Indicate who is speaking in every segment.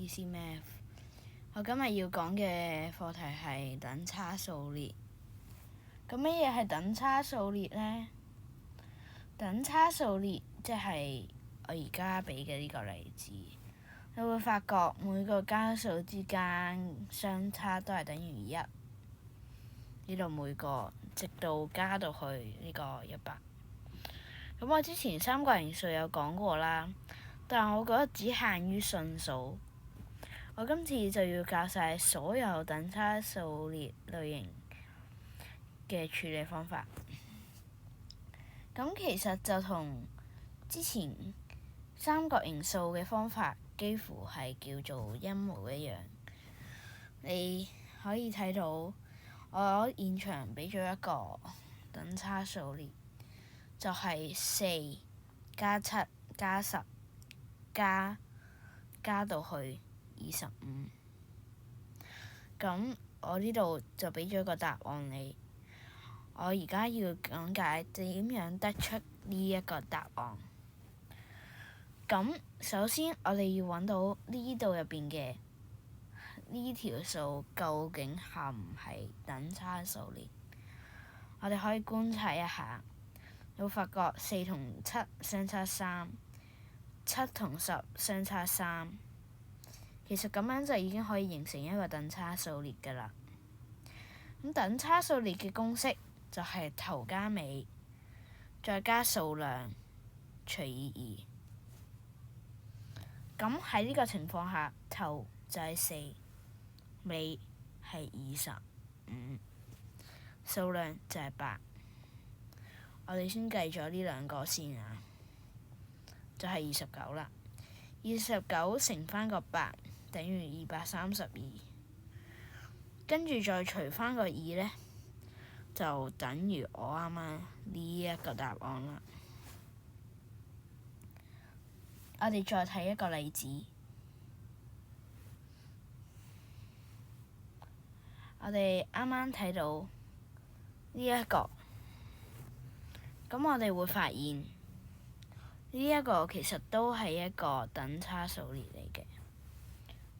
Speaker 1: ABC Math。我今日要講嘅課題係等差數列。咁乜嘢係等差數列呢？等差數列即係我而家俾嘅呢個例子，你會發覺每個加數之間相差都係等於1，呢度每個直到加到去呢個100。咁我之前三角形數有講過啦，但係我覺得只限於順數。我今次就要教晒所有等差數列類型嘅處理方法。咁其實就同之前三角形數嘅方法幾乎係叫做一模一樣。你可以睇到我現場俾咗一個等差數列，就係4加7加10加到去25。咁我呢度就俾咗個答案你。我而家要講解點樣得出呢一個答案。咁首先我哋要揾到呢度入邊嘅呢條數究竟係唔係等差數列？我哋可以觀察一下，你會發覺4同7相差3，7同10相差3。其實咁樣就已經可以形成一個等差數列㗎啦。咁等差數列嘅公式就係頭加尾，再加數量除以2。咁喺呢個情況下，頭就係4，尾係25，數量就係8。我哋先計咗呢兩個先啊，就係29啦。29乘返個8等於232，跟住再除返個2呢，就等於我啱啱呢一個答案啦。我哋再睇一個例子，我哋啱啱睇到呢一個，咁我哋會發現呢一個其實都係一個等差數列嚟嘅。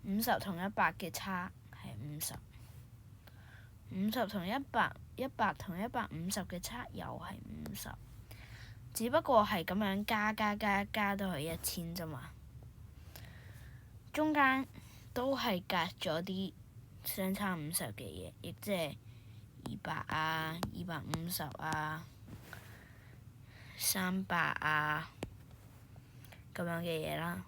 Speaker 1: 50同100嘅差係50，50同100同150嘅差又係50，只不過係咁樣加到去1000啫嘛。中間都係隔咗啲相差50嘅嘢，亦即係200啊、250啊、300啊咁樣嘅嘢啦。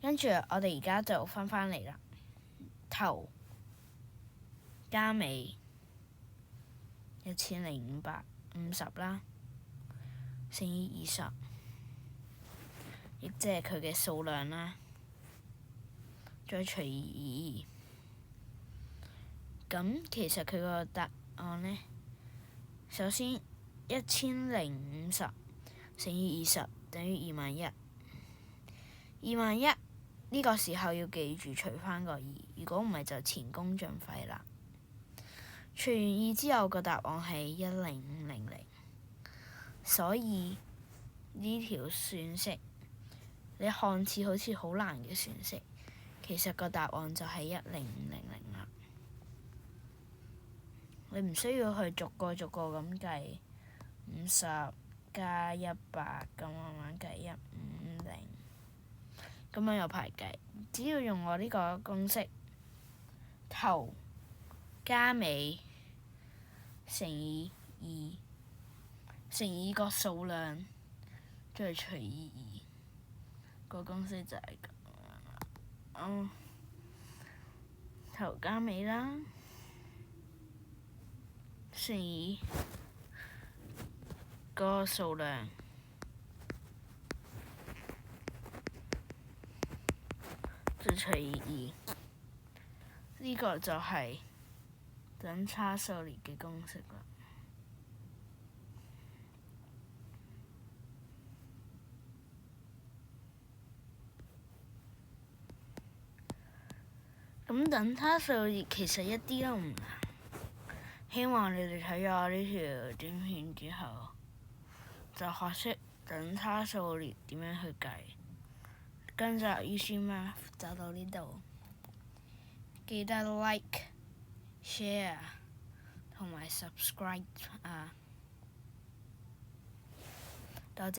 Speaker 1: 跟住我哋而家就返嚟啦，頭加尾1550啦，乘以20，亦即係佢嘅數量啦，再除以2。咁其實佢個答案呢，首先1050乘以20等於21000。21000呢個時候要記住除返個2，如果唔係就前功盡廢啦。除完2之後個答案係10500，所以呢條算式你看似好似好難嘅算式，其實個答案就係10500啦。你唔需要去逐個咁計，50加100咁慢慢計150，咁樣有排計。只要用我呢個公式，頭加尾乘以2，乘以個數量再除以2，個公式就係咁樣啦。頭加尾啦，乘以個數量再除以2，呢個就係等差數列嘅公式啦。咁等差數列其實一啲都唔難，希望你哋睇咗呢條短片之後，就學識等差數列點樣去計。今集 Easy Math 就到呢度，記得 like、share 同埋 subscribe 啊！